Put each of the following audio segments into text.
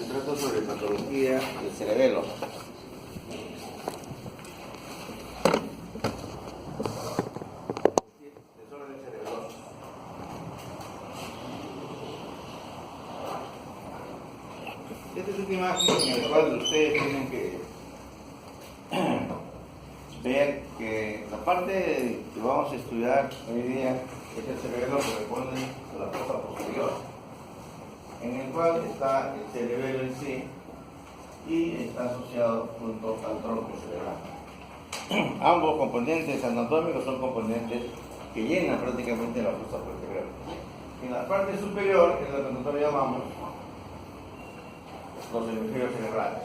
trata sobre patología del cerebelo. Desórdenes cerebelosos. Esta es una imagen en la cual ustedes tienen que ver que la parte que vamos a estudiar hoy día es el cerebelo que corresponde a la fosa posterior, en el cual está el cerebelo en sí y está asociado junto al tronco cerebral. Ambos componentes anatómicos son componentes que llenan prácticamente la fosa posterior. En la parte superior es lo que nosotros llamamos los hemisferios cerebrales.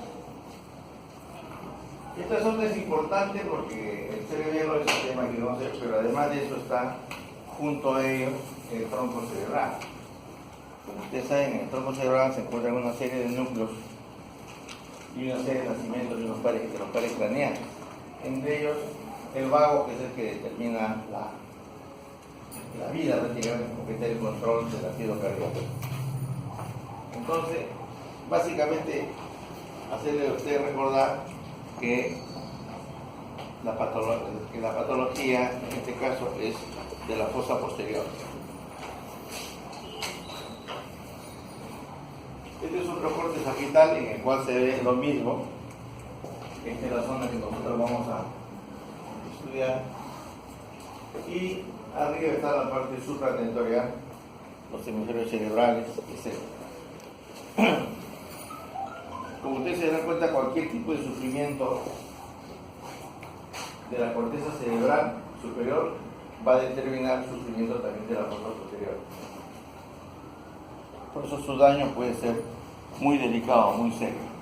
Esta zona es importante porque el cerebelo es el tema que vamos a ver, pero además de eso está junto a ellos el tronco cerebral. Como ustedes saben, en el tronco cerebral se encuentran una serie de núcleos y una serie de nacimientos de los pares craneales. Entre ellos, el vago, que es el que determina la vida, prácticamente, porque tiene el control del latido cardíaco. Entonces, básicamente, hacerle a usted recordar que la patología, en este caso, es de la fosa posterior. Este es un reporte sagital en el cual se ve lo mismo. Esta es la zona que nosotros vamos a estudiar. Y arriba está la parte supratentorial, los hemisferios cerebrales, etc. Como ustedes se dan cuenta, cualquier tipo de sufrimiento de la corteza cerebral superior va a determinar sufrimiento también de la fosa posterior. Por eso su daño puede ser muy delicado, muy serio.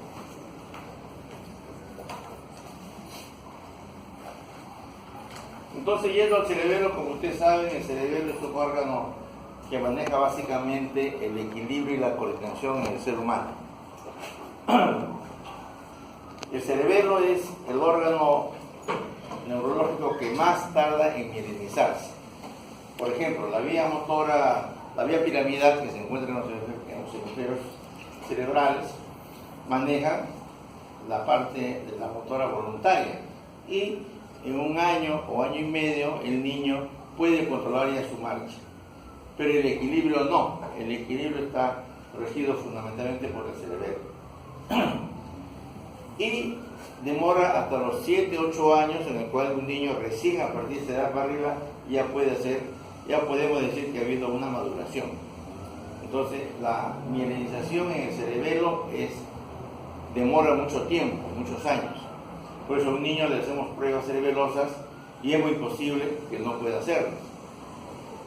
Entonces, yendo al cerebelo, como ustedes saben, el cerebelo es un órgano que maneja básicamente el equilibrio y la coordinación en el ser humano. El cerebelo es el órgano neurológico que más tarda en mielinizarse. Por ejemplo, la vía motora, la vía piramidal que se encuentra en los hemisferios cerebrales maneja la parte de la motora voluntaria, y en un año o año y medio el niño puede controlar ya su marcha, pero el equilibrio no. El equilibrio está regido fundamentalmente por el cerebelo. Y demora hasta los 7-8 años en el cual un niño recién a partir de esa edad para arriba ya podemos decir que ha habido una maduración. Entonces la mielinización en el cerebelo demora mucho tiempo, muchos años. Por eso a un niño le hacemos pruebas cerebelosas y es muy posible que no pueda hacerlo.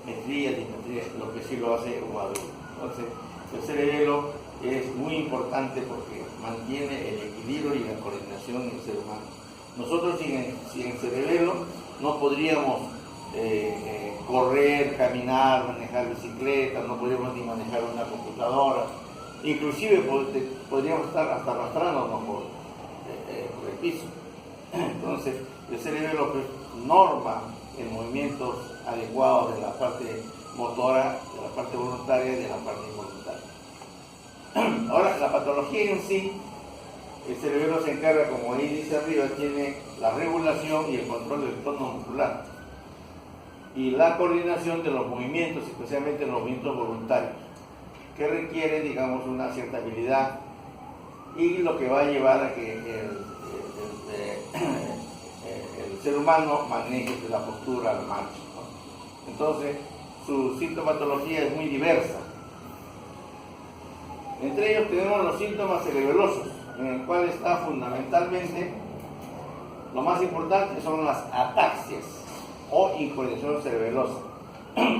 Metrías, dimetrías, lo que sí lo hace un adulto. Entonces el cerebelo es muy importante porque mantiene el equilibrio y la coordinación en el ser humano. Nosotros sin el cerebelo no podríamos correr, caminar, manejar bicicleta, no podríamos ni manejar una computadora, inclusive podríamos estar hasta arrastrándonos por el piso. Entonces el cerebro pues, norma el movimientos adecuados de la parte motora, de la parte voluntaria y de la parte involuntaria. Ahora, la patología en sí, el cerebro se encarga, como ahí dice arriba, tiene la regulación y el control del tono muscular y la coordinación de los movimientos, especialmente los movimientos voluntarios, que requiere, digamos, una cierta habilidad, y lo que va a llevar a que el ser humano maneje la postura al marcha, ¿no? Entonces, su sintomatología es muy diversa. Entre ellos tenemos los síntomas cerebelosos, en el cual está fundamentalmente, lo más importante son las ataxias o incoordinación cerebelosa.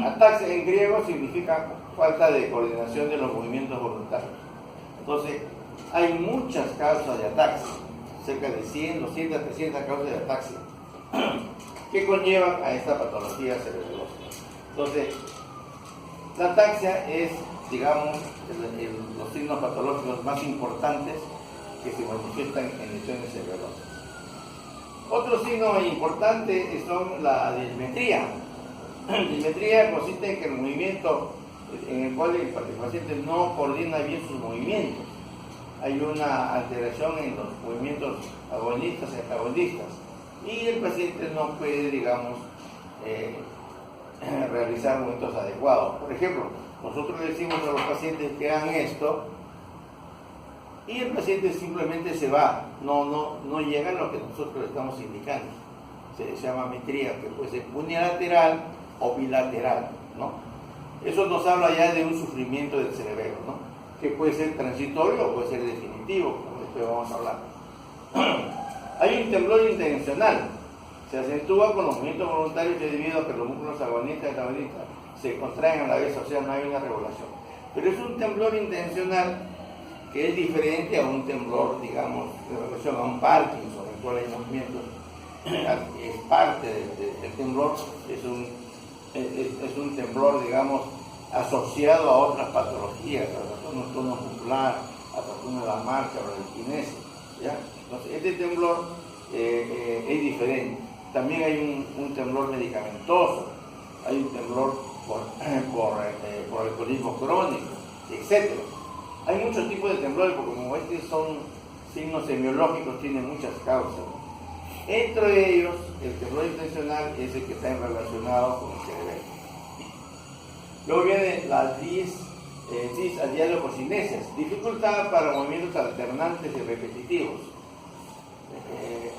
Ataxia en griego significa falta de coordinación de los movimientos voluntarios. Entonces, hay muchas causas de ataxia, cerca de 100, 200, 300 causas de ataxia, que conllevan a esta patología cerebelosa. Entonces, la ataxia es, digamos, los signos patológicos más importantes que se manifiestan en lesiones cerebelosas. Otro signo importante son la dismetría. Dismetría consiste en que el movimiento en el cual el paciente no coordina bien sus movimientos. hay una alteración en los movimientos agonistas y antagonistas, y el paciente no puede, digamos, realizar movimientos adecuados. Por ejemplo, nosotros le decimos a los pacientes que hagan esto, y el paciente simplemente se va, no llega a lo que nosotros le estamos indicando. Se llama metría, que puede ser unilateral o bilateral, ¿no? Eso nos habla ya de un sufrimiento del cerebelo, ¿no? Que puede ser transitorio o puede ser definitivo, como después vamos a hablar. Hay un temblor intencional, se acentúa con los movimientos voluntarios debido a que los músculos agonistas y antagonistas se contraen a la vez, o sea, no hay una regulación. Pero es un temblor intencional que es diferente a un temblor, digamos, de relación a un Parkinson, en el cual hay movimientos, es parte del temblor, es un temblor, digamos, asociado a otras patologías, a trastorno tono muscular, a trastorno de la marcha o la kinesia, ¿ya? Entonces, este temblor es diferente. También hay un temblor medicamentoso, hay un temblor por alcoholismo crónico, etc. Hay muchos tipos de temblores, porque como estos son signos semiológicos, tienen muchas causas. Entre ellos, el temblor intencional es el que está relacionado con el cerebelo. Luego viene la disadialococinesias, dificultad para movimientos alternantes y repetitivos.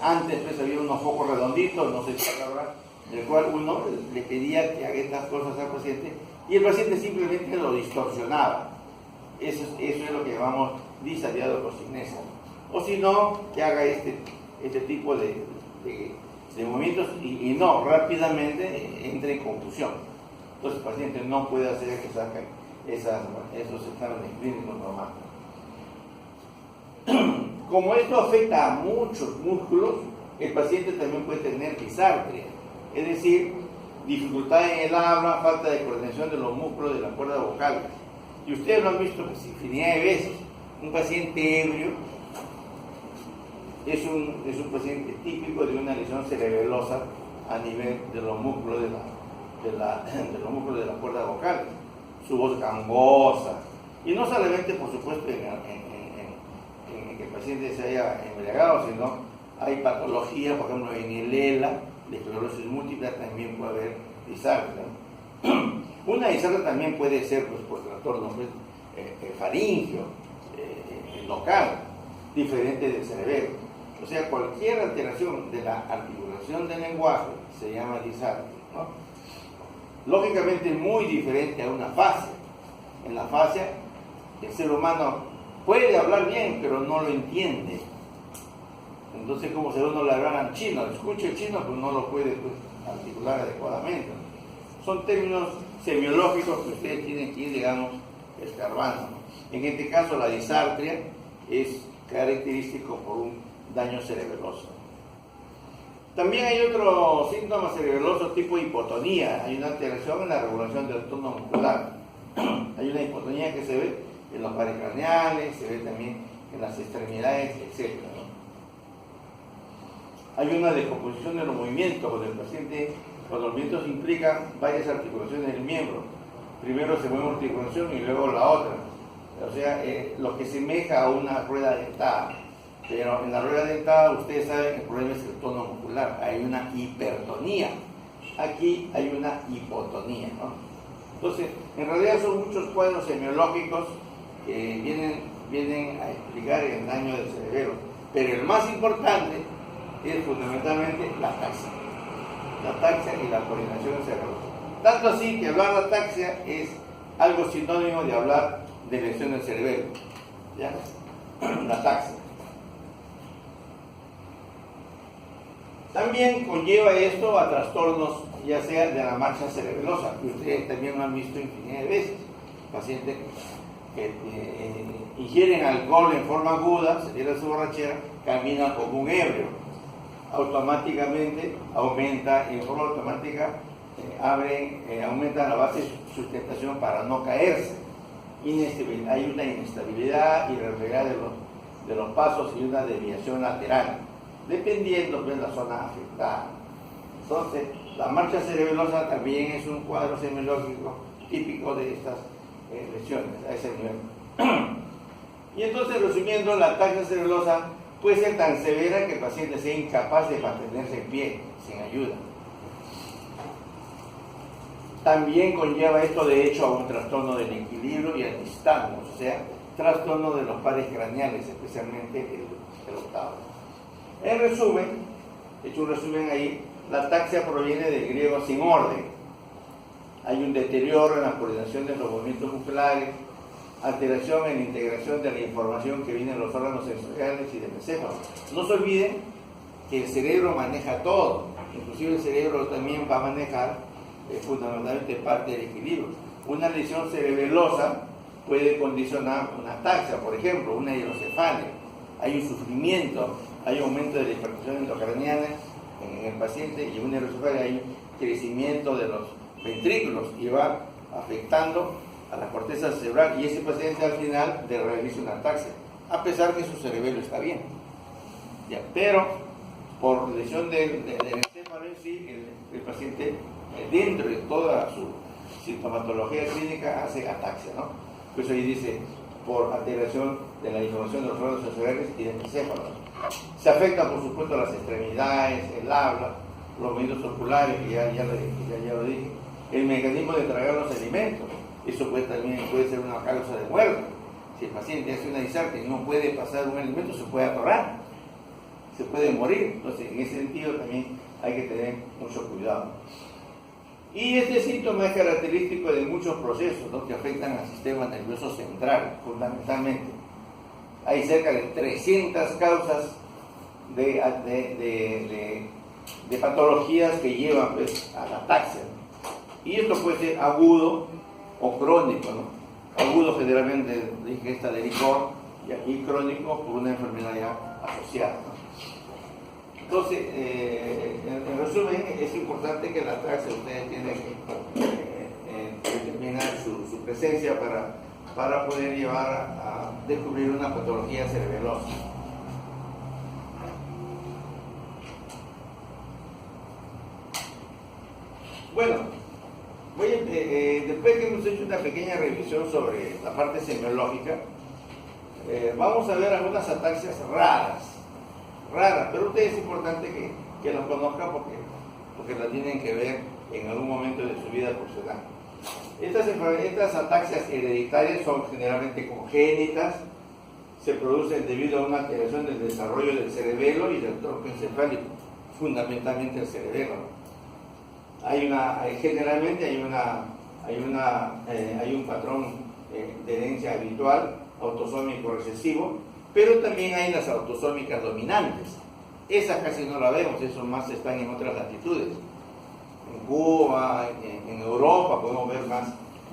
Antes pues había unos focos redonditos, no sé si ahora, en el cual uno le pedía que haga estas cosas al paciente y el paciente simplemente lo distorsionaba. Eso es lo que llamamos disadialococinesias. O si no, que haga este tipo de movimientos y no, rápidamente entra en confusión. Entonces el paciente no puede hacer que saquen esos exámenes clínicos normales. Como esto afecta a muchos músculos, el paciente también puede tener disartria, es decir, dificultad en el habla, falta de coordinación de los músculos de la cuerda vocal. Y ustedes lo han visto pues, infinidad de veces. Un paciente ebrio es un paciente típico de una lesión cerebelosa a nivel de los músculos de los músculos de la cuerda vocal, su voz gangosa, y no solamente por supuesto en que el paciente se haya embriagado, sino hay patologías, por ejemplo en el ELA, de esclerosis múltiple, también puede haber disartria. Una disartria también puede ser pues, por trastorno faríngeo, local, diferente del cerebelo. O sea, cualquier alteración de la articulación del lenguaje se llama disartria, ¿no? Lógicamente es muy diferente a una fascia. En la fascia el ser humano puede hablar bien, pero no lo entiende. Entonces, como si uno le hablara en chino, escucha el chino, pues no lo puede pues, articular adecuadamente. Son términos semiológicos que ustedes tienen que ir, digamos, escarbando, ¿no? En este caso, la disartria es característico por un daño cerebeloso. También hay otro síntoma cerebeloso tipo hipotonía. Hay una alteración en la regulación del tono muscular. Hay una hipotonía que se ve en los pares craneales, se ve también en las extremidades, etc., ¿no? Hay una descomposición de los movimientos, cuando el paciente, cuando los movimientos implican varias articulaciones del miembro. Primero se mueve una articulación y luego la otra. O sea, lo que semeja a una rueda dentada. Pero en la rueda dentada, ustedes saben, el problema es el tono muscular. Hay una hipertonía. Aquí hay una hipotonía, ¿no? Entonces, en realidad son muchos cuadros semiológicos que vienen a explicar el daño del cerebelo. Pero el más importante es fundamentalmente la ataxia. La ataxia y la coordinación cerebral. Tanto así que hablar de ataxia es algo sinónimo de hablar de lesión del cerebelo. ¿Ya? La ataxia. También conlleva esto a trastornos, ya sea de la marcha cerebelosa, que ustedes también lo han visto infinidad de veces. Pacientes que ingieren alcohol en forma aguda, se tiene su borrachera, caminan como un ebrio. Automáticamente aumenta, en forma automática, aumenta la base de sustentación para no caerse. Hay una inestabilidad, irregularidad de los pasos y una desviación lateral, dependiendo de la zona afectada. Entonces, la marcha cerebelosa también es un cuadro semiológico típico de estas lesiones a ese nivel. Y entonces, resumiendo, la ataxia cerebelosa puede ser tan severa que el paciente sea incapaz de mantenerse en pie, sin ayuda. También conlleva esto, de hecho, a un trastorno del equilibrio y al nistagmus, o sea, trastorno de los pares craneales, especialmente el octavo. En resumen, he hecho un resumen ahí, la ataxia proviene del griego sin orden. Hay un deterioro en la coordinación de los movimientos musculares, alteración en la integración de la información que viene de los órganos sensoriales y del encéfalo. No se olviden que el cerebro maneja todo, inclusive el cerebro también va a manejar fundamentalmente parte del equilibrio. Una lesión cerebelosa puede condicionar una ataxia, por ejemplo, una hidrocefalia. Hay un sufrimiento, hay aumento de la hipertensión endocraniana en el paciente, y una hidrocefalia hay un crecimiento de los ventrículos y va afectando a la corteza cerebral, y ese paciente al final le realiza una ataxia, a pesar que su cerebelo está bien. Ya, pero por lesión del encéfalo en sí, el paciente, dentro de toda su sintomatología clínica, hace ataxia, ¿no? Por eso ahí dice, por alteración de la información de los órganos sensoriales y del encéfalo. Se afecta, por supuesto, las extremidades, el habla, los movimientos oculares, que ya lo dije, el mecanismo de tragar los alimentos. Eso también puede ser una causa de muerte. Si el paciente hace una disarquia y no puede pasar un alimento, se puede atorar, se puede morir. Entonces, en ese sentido también hay que tener mucho cuidado. Y este síntoma es característico de muchos procesos, ¿no?, que afectan al sistema nervioso central, fundamentalmente. Hay cerca de 300 causas de patologías que llevan, pues, a la ataxia. Y esto puede ser agudo o crónico, ¿no? Agudo generalmente de ingesta de licor, y aquí crónico por una enfermedad ya asociada, ¿no? Entonces, en resumen, es importante que la ataxia ustedes tienen que determinar su presencia para poder llevar a descubrir una patología cerebelosa. Bueno, después que hemos hecho una pequeña revisión sobre la parte semiológica, vamos a ver algunas ataxias raras, pero ustedes es importante que las conozcan porque las tienen que ver en algún momento de su vida profesional. Estas ataxias hereditarias son generalmente congénitas, se producen debido a una alteración del desarrollo del cerebelo y del tronco encefálico, fundamentalmente el cerebelo. Generalmente hay un patrón de herencia habitual, autosómico recesivo, pero también hay las autosómicas dominantes. Esas casi no las vemos, eso más están en otras latitudes. En Cuba, en Europa podemos ver más,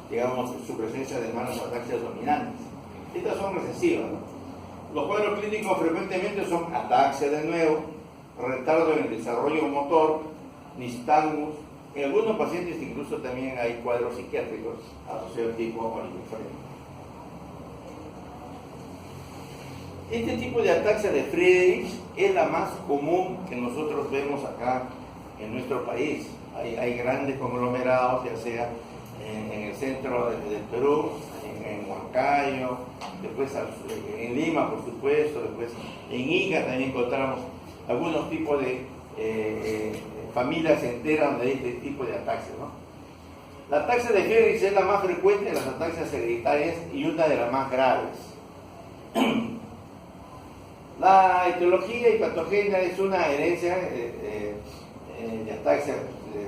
digamos, su presencia de malas ataxias dominantes. Estas son recesivas, ¿no? Los cuadros clínicos frecuentemente son ataxia de nuevo, retardo en el desarrollo motor, nistagmus. En algunos pacientes incluso también hay cuadros psiquiátricos asociados tipo oligofrénico. Este tipo de ataxia de Friedreich es la más común que nosotros vemos acá en nuestro país. Hay grandes conglomerados, ya sea en el centro del Perú, en Huancayo, después en Lima, por supuesto, después en Ica también encontramos algunos tipos de familias enteras donde hay este tipo de ataxia, ¿no? La ataxia de Friedreich es la más frecuente de las ataxias hereditarias y una de las más graves. La etiología y patogenia es una herencia de ataxia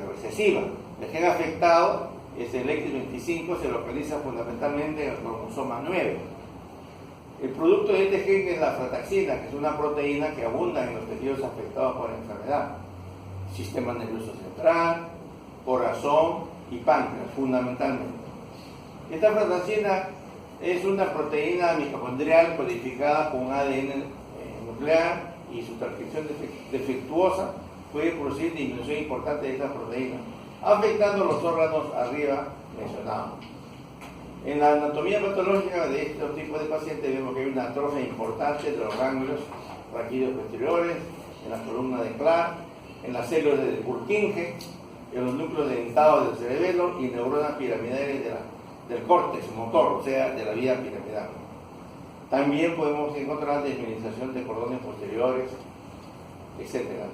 recesiva. El gen afectado es el X25, se localiza fundamentalmente en el cromosoma 9. El producto de este gen es la frataxina, que es una proteína que abunda en los tejidos afectados por la enfermedad. Sistema nervioso central, corazón y páncreas, fundamentalmente. Esta frataxina es una proteína mitocondrial codificada con un ADN nuclear, y su transcripción defectuosa puede producir disminución importante de esta proteína, afectando los órganos arriba mencionados. En la anatomía patológica de estos tipos de pacientes vemos que hay una atrofia importante de los ganglios raquídeos posteriores, en la columna de Clark, en las células de Purkinje, en los núcleos dentados del cerebelo y neuronas piramidales del córtex motor, o sea, de la vía piramidal. También podemos encontrar desmineralización de cordones posteriores, etc.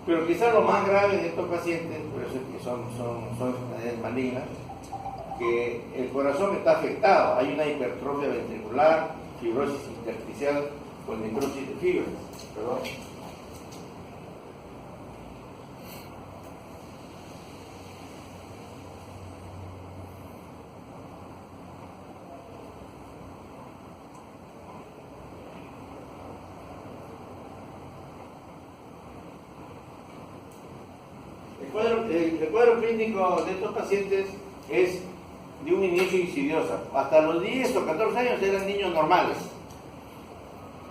Pero quizás lo más grave de estos pacientes, por eso es que son enfermedades malignas, que el corazón está afectado, hay una hipertrofia ventricular, fibrosis intersticial con necrosis de fibras. Perdón. El cuadro clínico de estos pacientes es de un inicio insidioso. Hasta los 10 o 14 años eran niños normales.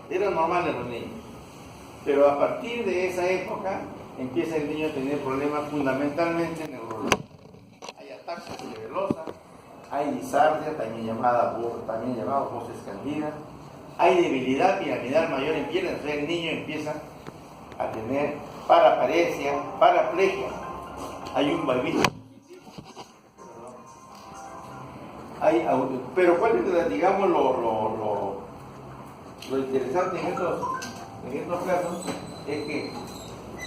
Eran normales los niños. Pero a partir de esa época empieza el niño a tener problemas fundamentalmente neurológicos. Hay ataxia cerebelosa, hay disartria, también llamado voz escandida, hay debilidad piramidal mayor en piernas. O sea, el niño empieza a tener paraparesia, paraplegia. Hay un valvito. Pero ¿cuál es, digamos, lo interesante en estos casos? Es que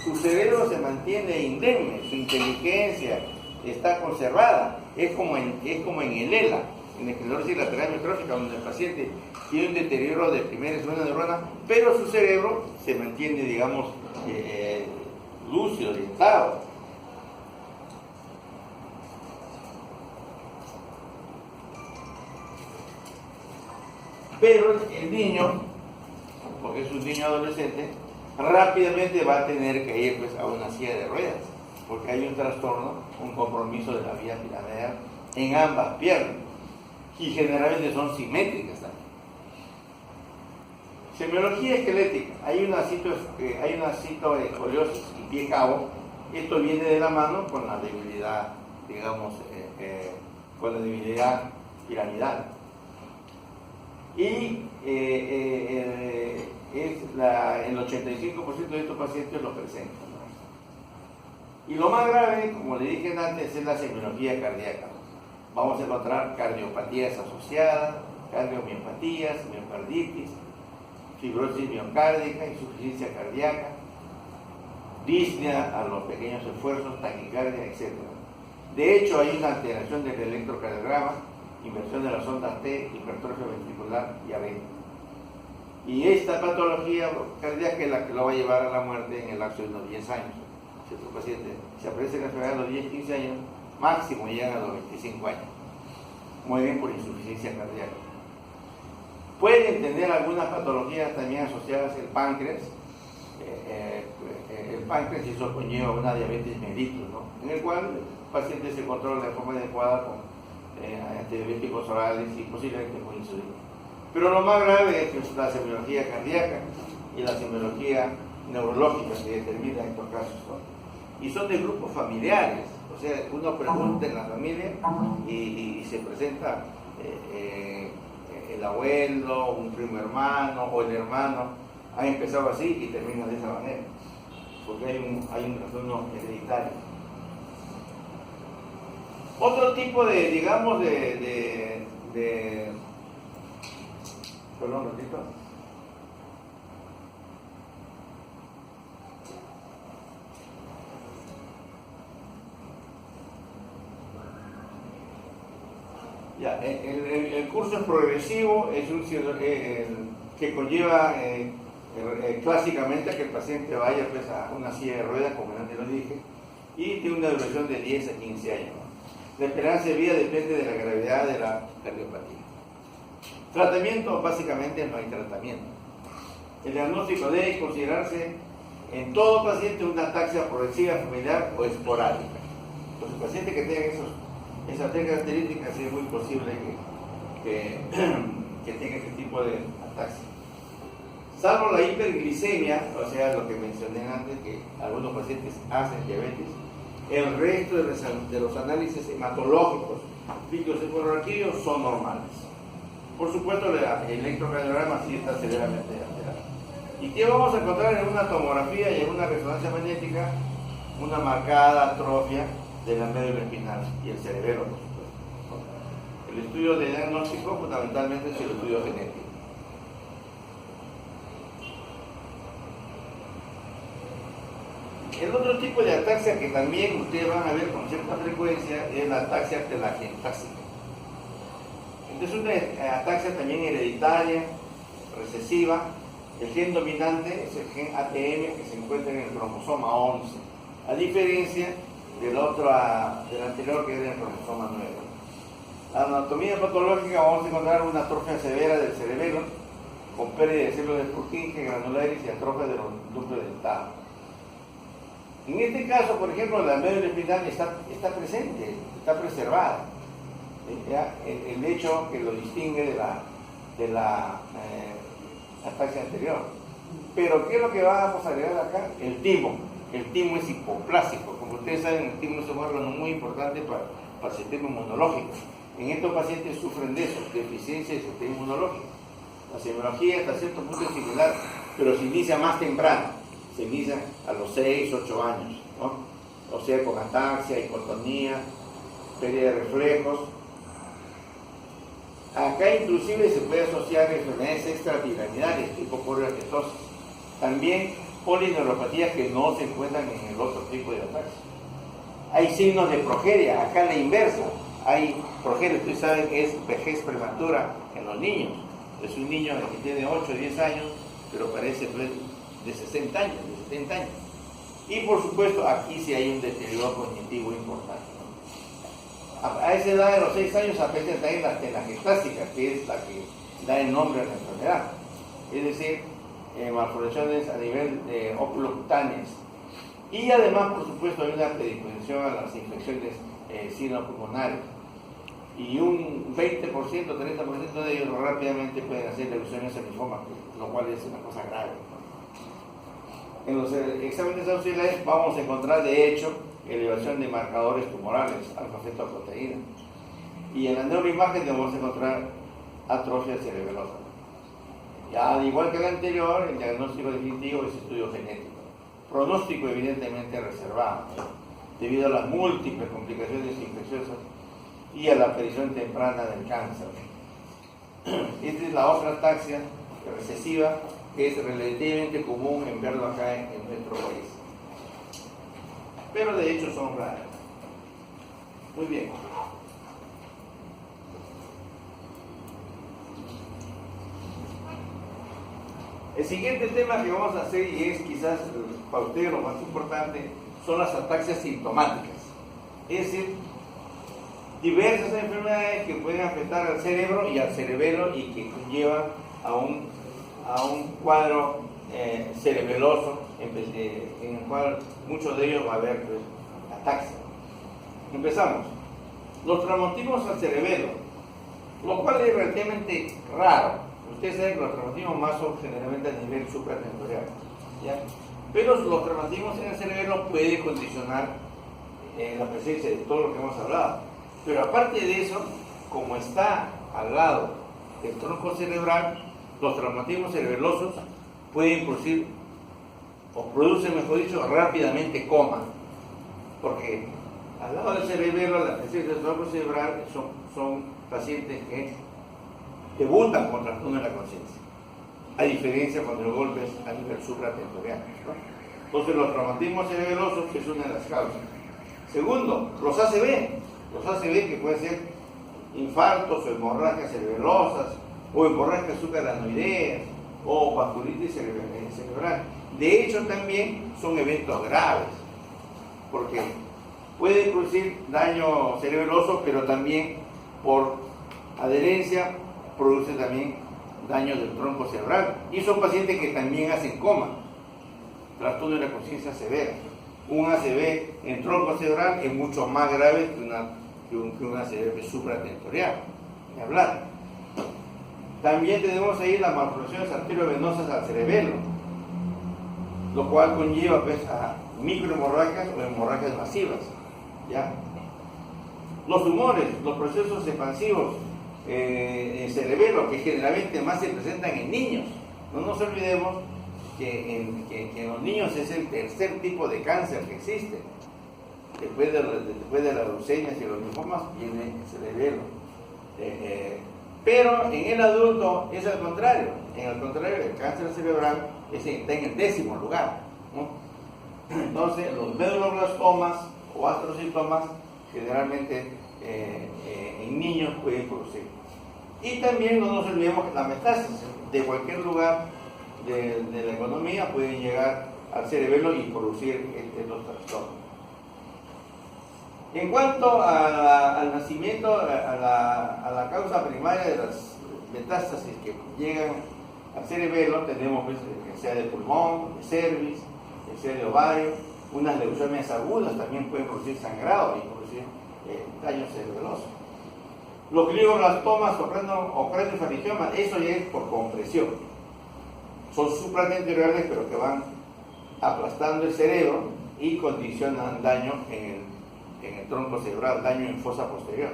su cerebro se mantiene indemne, su inteligencia está conservada. Es como en el ELA, en esclerosis lateral amiotrófica, donde el paciente tiene un deterioro de primera y segunda neurona, pero su cerebro se mantiene, digamos, lúcido, orientado. Pero el niño, porque es un niño adolescente, rápidamente va a tener que ir, pues, a una silla de ruedas, porque hay un trastorno, un compromiso de la vía piramidal en ambas piernas, y generalmente son simétricas también. Semiología esquelética, hay una citoescoliosis y pie cabo. Esto viene de la mano con la debilidad, digamos, con la debilidad piramidal. Y el 85% de estos pacientes lo presentan, ¿no? Y lo más grave, como le dije antes, es la semiología cardíaca. Vamos a encontrar cardiopatías asociadas, cardiomiopatías, miocarditis, fibrosis miocárdica, insuficiencia cardíaca, disnea a los pequeños esfuerzos, taquicardia, etc. De hecho, hay una alteración del electrocardiograma, inversión de las ondas T, hipertrofia ventricular y arritmia. Y esta patología cardíaca es la que lo va a llevar a la muerte en el lapso de unos 10 años. Si otro paciente se aparece en la enfermedad a los 10-15 años, máximo llegan a los 25 años. Mueren por insuficiencia cardíaca. Pueden tener algunas patologías también asociadas al páncreas. El páncreas, y eso conlleva una diabetes mellitus, ¿no? En el cual el paciente se controla de forma adecuada con antidiabéticos orales y posiblemente con insulina. Pero lo más grave es que es la semiología cardíaca y la semiología neurológica que determina estos casos, ¿no? Y son de grupos familiares. O sea, uno pregunta en la familia y se presenta el abuelo, un primo hermano o el hermano. Ha empezado así y termina de esa manera, porque hay un trastorno hereditario. Otro tipo de, digamos, perdón, ratito. Ya, el curso es progresivo, es un que conlleva clásicamente a que el paciente vaya, pues, a una silla de ruedas, como antes lo dije, y tiene una duración de 10 a 15 años. La esperanza de vida depende de la gravedad de la cardiopatía. Tratamiento, básicamente no hay tratamiento. El diagnóstico debe considerarse en todo paciente una ataxia progresiva familiar o esporádica. Los pacientes que tengan esas tres características es muy posible que tenga ese tipo de ataxia. Salvo la hiperglicemia, o sea, lo que mencioné antes, que algunos pacientes hacen diabetes, el resto de los análisis hematológicos, fictocefalorraquídeos, son normales. Por supuesto, el electrocardiograma sí está severamente alterado. ¿Y qué vamos a encontrar en una tomografía y en una resonancia magnética? Una marcada atrofia de la médula espinal y el cerebelo, por supuesto. El estudio de diagnóstico fundamentalmente es el estudio genético. El otro tipo de ataxia que también ustedes van a ver con cierta frecuencia es la ataxia telangiectásica. Entonces, una ataxia también hereditaria, recesiva. El gen dominante es el gen ATM que se encuentra en el cromosoma 11, a diferencia del anterior que era el cromosoma 9. La anatomía patológica, vamos a encontrar una atrofia severa del cerebelo, con pérdida de células de Purkinje, granulares y atrofia de los núcleos dentados. En este caso, por ejemplo, la médula espinal está presente, está preservada. El hecho que lo distingue de la ataxia anterior. Pero, ¿qué es lo que vamos a agregar acá? El timo. El timo es hipoplásico. Como ustedes saben, el timo es un órgano muy importante para el sistema inmunológico. En estos pacientes sufren de eso, deficiencia del sistema inmunológico. La semiología hasta cierto punto es similar, pero se inicia más temprano. Se inicia a los 6, 8 años, ¿no? O sea, con ataxia, hipotonía, pérdida de reflejos. Acá inclusive se puede asociar enfermedades extrapiramidales, tipo coriaticosis. También polineuropatías que no se encuentran en el otro tipo de ataxia. Hay signos de progeria, acá en la inversa. Hay progeria, ustedes saben que es vejez prematura en los niños. Es un niño que tiene 8 o 10 años, pero parece pues, de 60 años, de 70 años. Y por supuesto, aquí sí hay un deterioro cognitivo importante. A esa edad de los 6 años aparece también la telangiectásica, que es la que da el nombre a la enfermedad. Es decir, malformaciones a nivel oculocutáneas. Y además, por supuesto, hay una predisposición a las infecciones sinopulmonares. Y un 20%, 30% de ellos rápidamente pueden hacer leucemia linfoma, lo cual es una cosa grave. En los exámenes auxiliares vamos a encontrar, de hecho, elevación de marcadores tumorales, alfa-fetoproteína. Y en la neuroimagen vamos a encontrar atrofia cerebelosa. Ya, al igual que el anterior, el diagnóstico definitivo es estudio genético. Pronóstico evidentemente reservado, ¿no? Debido a las múltiples complicaciones infecciosas y a la aparición temprana del cáncer. Esta es la otra ataxia recesiva que es relativamente común en verlo acá en nuestro país. Pero de hecho son raras. Muy bien. El siguiente tema que vamos a hacer, y es quizás para ustedes lo más importante, son las ataxias sintomáticas. Es decir, diversas enfermedades que pueden afectar al cerebro y al cerebelo y que conllevan a un cuadro cerebeloso en el cual muchos de ellos va a haber pues, ataxia. Empezamos. Los traumatismos al cerebelo, lo cual es relativamente raro. Ustedes saben que los traumatismos más son generalmente a nivel supratentorial, ¿ya? Pero los traumatismos en el cerebelo pueden condicionar la presencia de todo lo que hemos hablado. Pero aparte de eso, como está al lado del tronco cerebral, los traumatismos cerebelosos pueden producir, o producen, mejor dicho, rápidamente coma. Porque al lado del cerebelo, la presencia del tronco cerebral son pacientes que debutan con trastorno de la conciencia, a diferencia cuando el golpe es a nivel supratentorial, ¿no? Entonces los traumatismos cerebelosos es una de las causas. Segundo, los ACV que pueden ser infartos o hemorragias cerebelosas o hemorragias sucaranoideas o vasculitis cerebral. De hecho también son eventos graves porque pueden producir daño cerebeloso, pero también por adherencia produce también daño del tronco cerebral, y son pacientes que también hacen coma, trastorno de la conciencia severa. Un ACV en tronco cerebral es mucho más grave que un ACV supratentorial, ni hablar. También tenemos ahí las malformaciones arteriovenosas al cerebelo, lo cual conlleva pues, a microhemorragias o hemorragias masivas, ¿ya? Los tumores, los procesos expansivos en cerebelo, que generalmente más se presentan en niños. No nos olvidemos que en los niños es el tercer tipo de cáncer que existe. Después de las leucemias y los linfomas viene el cerebelo. Pero en el adulto es al contrario. En el contrario, el cáncer cerebral está en el 10º lugar, ¿no? Entonces, los meduloblastomas o astrocitomas generalmente en niños pueden producir. Y también no nos olvidemos que la metástasis de cualquier lugar de la economía pueden llegar al cerebelo y producir estos trastornos. En cuanto al nacimiento, a la causa primaria de las metástasis que llegan al cerebelo, tenemos pues, que sea de pulmón, de cervix, que sea de ovario, unas leucemias agudas también pueden producir sangrado y producir daño cerebeloso. Los glioblastomas o craniofaringiomas, eso ya es por compresión. Son supratentoriales pero que van aplastando el cerebro y condicionan daño en el tronco cerebral, daño en fosa posterior.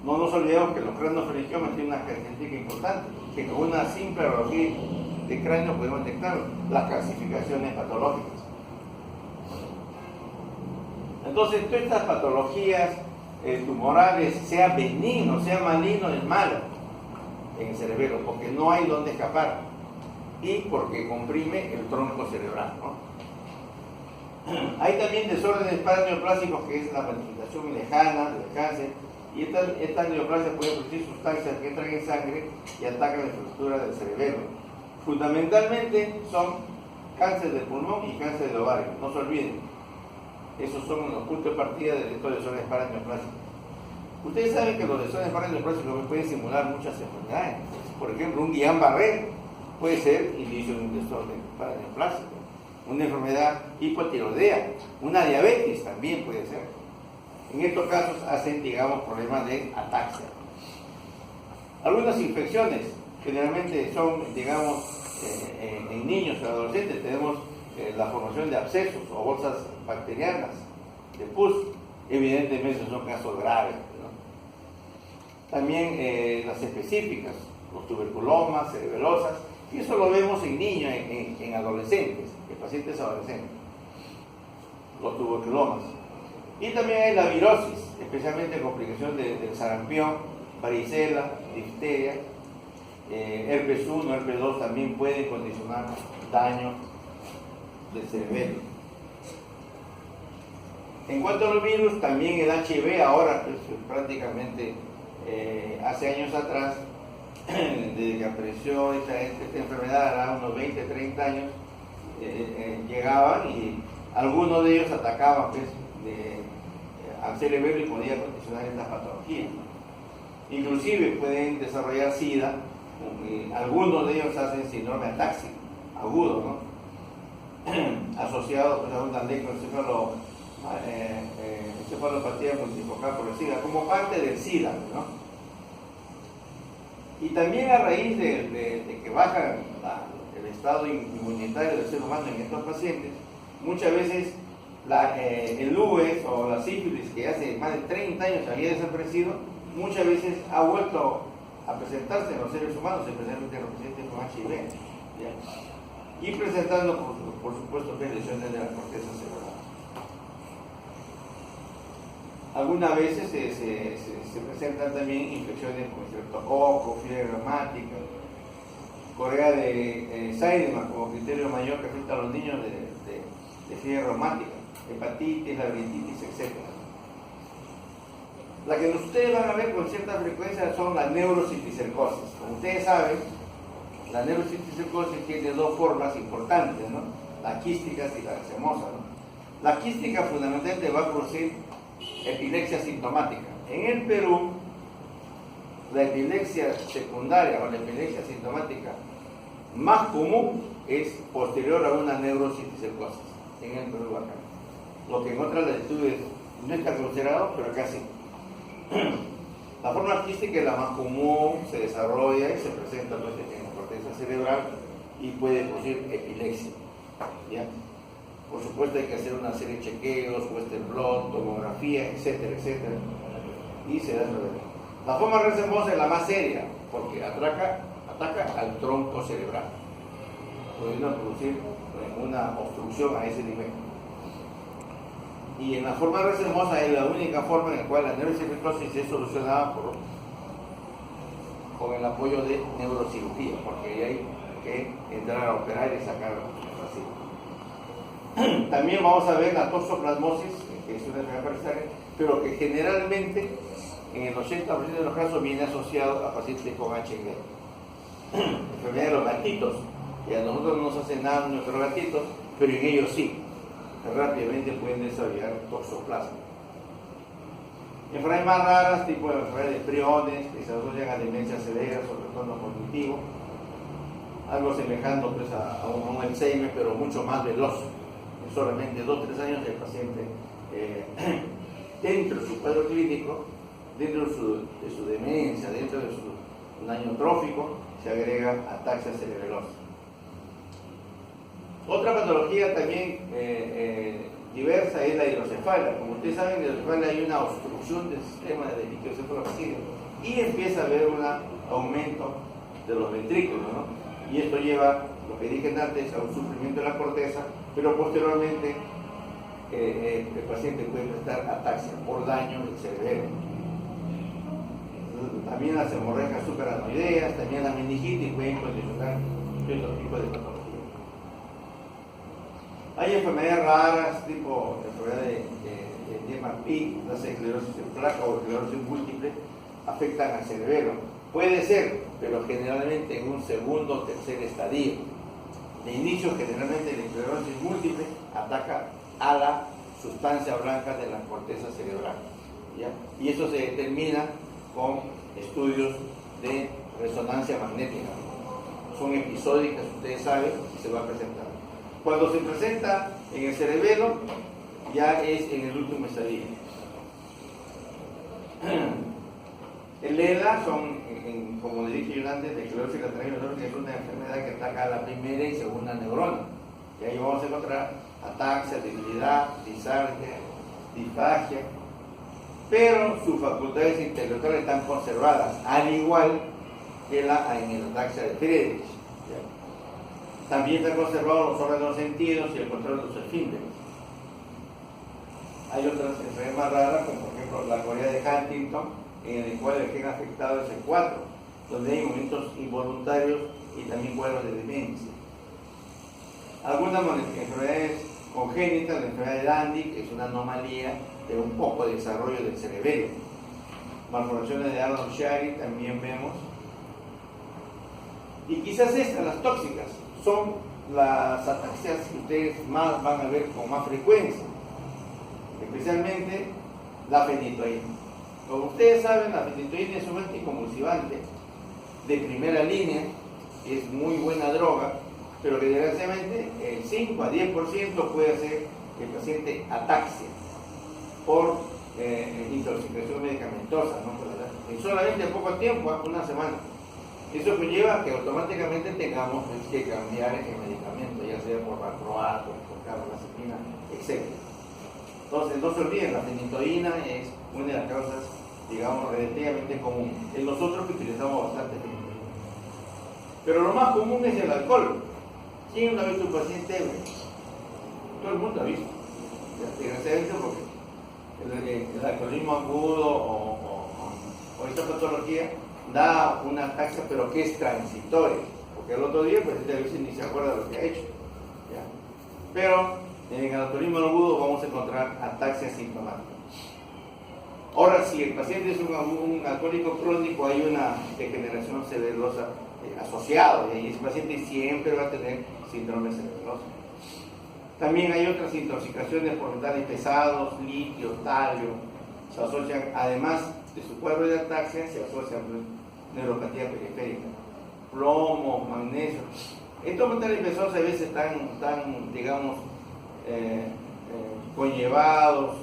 No nos olvidemos que los craniofaringiomas tienen una característica importante, que con una simple radiografía de cráneo podemos detectar las calcificaciones patológicas. Entonces, todas estas patologías tumorales, sea benigno, sea maligno, es malo en el cerebelo, porque no hay donde escapar y porque comprime el tronco cerebral, ¿no? Hay también desórdenes paraneoplásicos, que es la manifestación lejana del cáncer, y estas neoplasias pueden producir sustancias que entran en sangre y atacan la estructura del cerebelo. Fundamentalmente son cáncer de pulmón y cáncer de ovario, no se olviden. Esos son los puntos de partida de estos desórdenes paraneoplásicos. Ustedes saben que los desórdenes paraneoplásicos pueden simular muchas enfermedades. Por ejemplo, un Guillain-Barré puede ser inicio de un desorden paraneoplásico. Una enfermedad hipotiroidea, una diabetes también puede ser. En estos casos hacen, digamos, problemas de ataxia. Algunas infecciones generalmente son, digamos, en niños o adolescentes tenemos la formación de abscesos o bolsas bacterianas de pus. Evidentemente son casos graves, ¿no? También las específicas, los tuberculomas, cerebelosas, y eso lo vemos en niños, en adolescentes, en pacientes adolescentes, los tuberculomas. Y también hay la virosis, especialmente complicación del sarampión, varicela, difteria, herpes 1, herpes 2 también pueden condicionar daño del cerebelo. En cuanto a los virus, también el HIV ahora, pues, prácticamente hace años atrás, desde que apareció esta enfermedad, a unos 20, 30 años, llegaban y algunos de ellos atacaban pues, al cerebelo y podían condicionar estas patologías. Inclusive pueden desarrollar SIDA, algunos de ellos hacen síndrome atáxico agudo, ¿no? Asociado pues, a un encefalopatía multifocal progresiva, como parte del SIDA, ¿no? Y también a raíz de que baja el estado inmunitario del ser humano en estos pacientes, muchas veces el UES o la sífilis, que hace más de 30 años había desaparecido, muchas veces ha vuelto a presentarse en los seres humanos, especialmente en los pacientes con HIV, ¿ya? Y presentando, por supuesto, lesiones de la corteza cerebral. Algunas veces se presentan también infecciones como estreptococo, fiebre reumática, corea de Seidemann como criterio mayor que afecta a los niños de fiebre reumática, hepatitis, labirintititis, etc. La que ustedes van a ver con cierta frecuencia son las neurociticercosis. Como ustedes saben, la neurociticercosis tiene dos formas importantes, ¿no? La quística y la racemosa, ¿no? La quística fundamentalmente va a producir epilepsia sintomática. En el Perú, la epilepsia secundaria o la epilepsia sintomática más común es posterior a una neurociticercosis en el Perú acá. Lo que en otras latitudes no está considerado, pero acá sí. La forma artística es la más común, se desarrolla y se presenta pues, en la corteza cerebral y puede producir epilepsia, ¿ya? Por supuesto hay que hacer una serie de chequeos, Western blot, tomografía, etcétera, etcétera, y se da el problema. La forma racemosa es la más seria, porque ataca al tronco cerebral, pudiendo producir una obstrucción a ese nivel. Y en la forma racemosa es la única forma en la cual la neurocirrosis es solucionada con el apoyo de neurocirugía, porque ahí hay que entrar a operar y sacar el racimo. También vamos a ver la toxoplasmosis, que es una enfermedad parasitaria, pero que generalmente en el 80% de los casos viene asociado a pacientes con HIV. Enfermedad de los gatitos, que a nosotros no nos hace nada nuestros gatitos, pero en ellos sí, rápidamente pueden desarrollar toxoplasma. Enfermedades más raras, tipo de enfermedades de priones, que se asocian a demencia severa, sobre todo no cognitivo, algo semejante pues, a un Alzheimer, pero mucho más veloz. En solamente 2-3 años el paciente, dentro de su cuadro clínico, dentro de su demencia, dentro de su daño trófico, se agrega ataxia cerebelosa. Otra patología también diversa es la hidrocefalia. Como ustedes saben, en la hidrocefalia hay una obstrucción del sistema de líquido cefalorraquídeo y empieza a haber un aumento de los ventrículos, ¿no? Y esto lleva, lo que dije antes, a un sufrimiento de la corteza, pero posteriormente el paciente puede presentar ataxia por daño del cerebro. También las hemorragias subaracnoideas, también la meningitis pueden condicionar ciertos tipos de patología. Hay enfermedades raras, tipo enfermedad de Niemann-Pick, la esclerosis en placa o esclerosis múltiple, afectan al cerebro. Puede ser, pero generalmente en un segundo o tercer estadio. De inicio, generalmente la esclerosis múltiple ataca a la sustancia blanca de la corteza cerebral, ¿ya? Y eso se determina con estudios de resonancia magnética. Son episódicas, ustedes saben, y se va a presentar. Cuando se presenta en el cerebelo, ya es en el último estadio. El ELA son, como le dije yo antes, de esclerosis lateral amiotrófica, es una enfermedad que ataca a la primera y segunda neurona. Y ahí vamos a encontrar ataxia, debilidad, disarquia, disfagia, pero sus facultades intelectuales están conservadas, al igual que en el ataxia de Friedreich. También están conservados los órganos de los sentidos y el control de los esfínteres. Hay otras enfermedades más raras, como por ejemplo la corea de Huntington, en el cual el gen afectado es el 4, donde hay movimientos involuntarios y también cuadros de demencia. Algunas enfermedades congénitas, la enfermedad de Dandy, que es una anomalía de un poco de desarrollo del cerebelo. Malformaciones de Arnold-Chiari también vemos. Y quizás estas, las tóxicas, son las ataxias que ustedes más van a ver con más frecuencia, especialmente la fenitoína. Como ustedes saben, la fenitoína es un anticonvulsivante de primera línea, es muy buena droga, pero que desgraciadamente el 5 a 10% puede hacer que el paciente ataxia por intoxicación medicamentosa, ¿no? En solamente poco tiempo, una semana. Eso conlleva que automáticamente tengamos que cambiar el medicamento, ya sea por valproato, por carbamazepina, etc. Entonces, no se olviden, la fenitoína es una de las causas, digamos, relativamente común. En nosotros que utilizamos bastante fenitoína. Pero lo más común es el alcohol. ¿Quién no ha visto un paciente ebrio? Todo el mundo ha visto. Desgraciadamente porque el alcoholismo agudo o esta patología da una ataxia, pero que es transitoria, porque el otro día el paciente a veces ni se acuerda de lo que ha hecho, ¿ya? Pero en el alcoholismo agudo vamos a encontrar ataxia sintomática. Ahora, si el paciente es un alcohólico crónico, hay una degeneración cerebelosa asociada, y ese paciente siempre va a tener síndrome cerebeloso. También hay otras intoxicaciones por metales pesados, litio, talio, se asocian, además de su cuadro de ataxia, se asocian con neuropatía periférica, plomo, magnesio. Estos metales pesados a veces están digamos, conllevados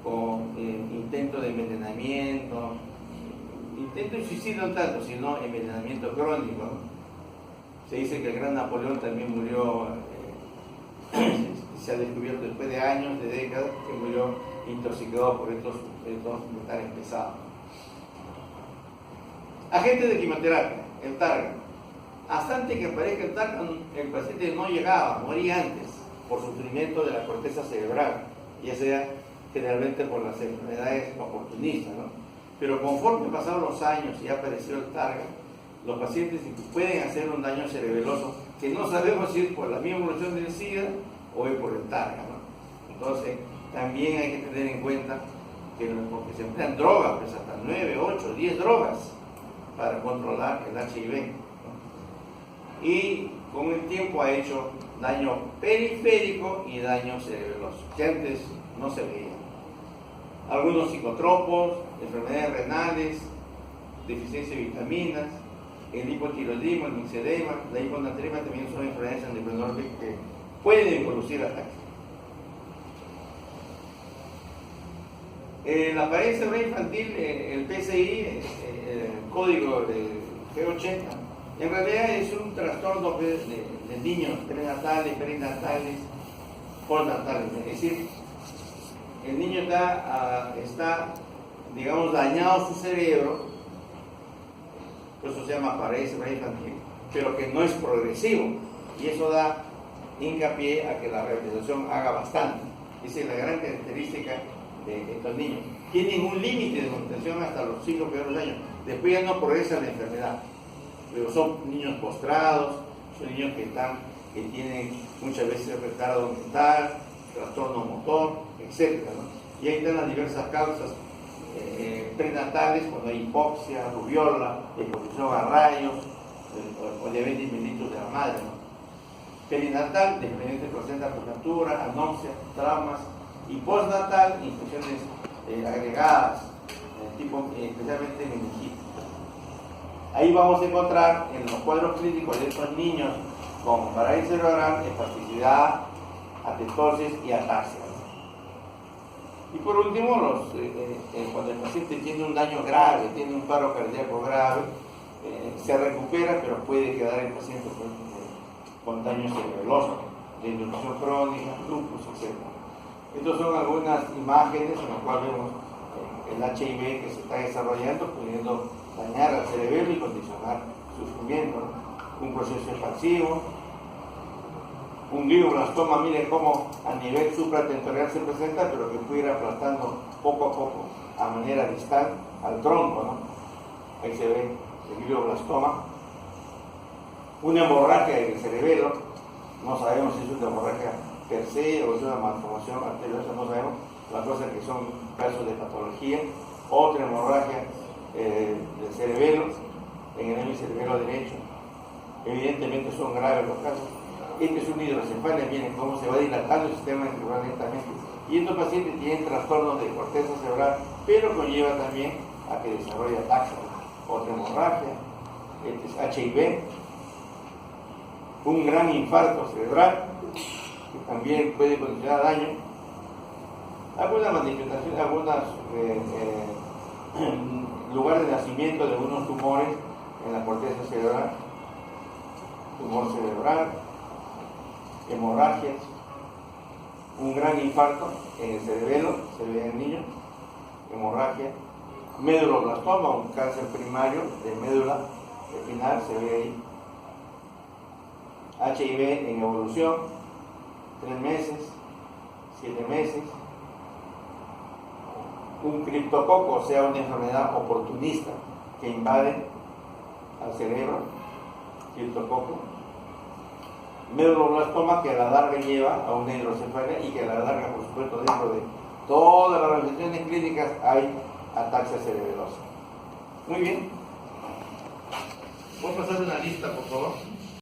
con intentos de envenenamiento, intento de suicidio no tanto, sino envenenamiento crónico, ¿no? Se dice que el gran Napoleón también murió, se ha descubierto después de años, de décadas, que murió intoxicado por estos metales pesados. Agentes de quimioterapia, el Targa. Hasta antes que aparezca el Targa, el paciente no llegaba, moría antes, por sufrimiento de la corteza cerebral, ya sea generalmente por las enfermedades oportunistas, ¿no? Pero conforme pasaron los años y apareció el Targa, los pacientes pueden hacer un daño cerebeloso que no sabemos si es por la misma evolución del SIDA o es por el targa, ¿no? Entonces, también hay que tener en cuenta que porque se emplean drogas, pues hasta 9, 8, 10 drogas para controlar el HIV, ¿no? Y con el tiempo ha hecho daño periférico y daño cerebeloso, que antes no se veía. Algunos psicotropos, enfermedades renales, deficiencia de vitaminas, el hipotiroidismo, el mixedema, la hiponatremia también son enfermedades endocrinológicas que pueden producir ataques. La apariencia cerebral infantil, el PCI, el código de G80, en realidad es un trastorno de niños prenatales, perinatales, postnatales. Es decir, el niño está, digamos, dañado su cerebro, por eso se llama apariencia cerebral infantil, pero que no es progresivo, y eso da hincapié a que la rehabilitación haga bastante. Esa es la gran característica de estos niños. Tienen un límite de manutención hasta los 5 primeros años, después ya no progresa la enfermedad, pero son niños postrados, son niños que tienen muchas veces retardo mental, trastorno motor, etc., ¿no? Y ahí están las diversas causas prenatales, cuando hay hipoxia, rubiola, exposición a rayos, o diabetes mellitus de la madre, ¿no? Perinatal, dependiente de placenta por captura, anomia, traumas, y postnatal, infecciones agregadas, especialmente meningitis. Ahí vamos a encontrar en los cuadros clínicos de estos niños con parálisis cerebral, espasticidad, atetosis y ataxia. Y por último, cuando el paciente tiene un daño grave, tiene un paro cardíaco grave, se recupera, pero puede quedar el paciente con daño cerebeloso, de inducción crónica, lupus, etc. Estas son algunas imágenes en las cuales vemos el HIV que se está desarrollando, pudiendo dañar al cerebelo y condicionar su sufrimiento, ¿no? Un proceso expansivo, un glioblastoma, miren cómo a nivel supratemporal se presenta, pero que puede ir aplastando poco a poco, a manera distal, al tronco, ¿no? Ahí se ve el glioblastoma. Una hemorragia del cerebelo, no sabemos si es una hemorragia per se o es una malformación arteriosa, no sabemos, las cosas que son casos de patología. Otra hemorragia del cerebelo, en el cerebelo derecho, evidentemente son graves los casos. Este es un hidrocefalia, miren cómo se va dilatando el sistema cerebral lentamente. Y estos pacientes tienen trastornos de corteza cerebral, pero conlleva también a que desarrolle ataxia. Otra hemorragia, este es HIV, un gran infarto cerebral, que también puede condicionar daño. Algunas manifestaciones, algunos lugares de nacimiento de algunos tumores en la corteza cerebral, tumor cerebral, hemorragias, un gran infarto en el cerebelo, se ve en el niño, hemorragia, meduloblastoma, un cáncer primario de médula espinal, se ve ahí, HIV en evolución, 3 meses, 7 meses, un criptococo, o sea, una enfermedad oportunista que invade al cerebro, criptococo, meduloblastoma que a la larga lleva a una hidrocefalia y que a la larga, por supuesto, dentro de todas las ramificaciones clínicas hay ataxia cerebelosa. Muy bien. ¿Puedo pasar una lista, por favor?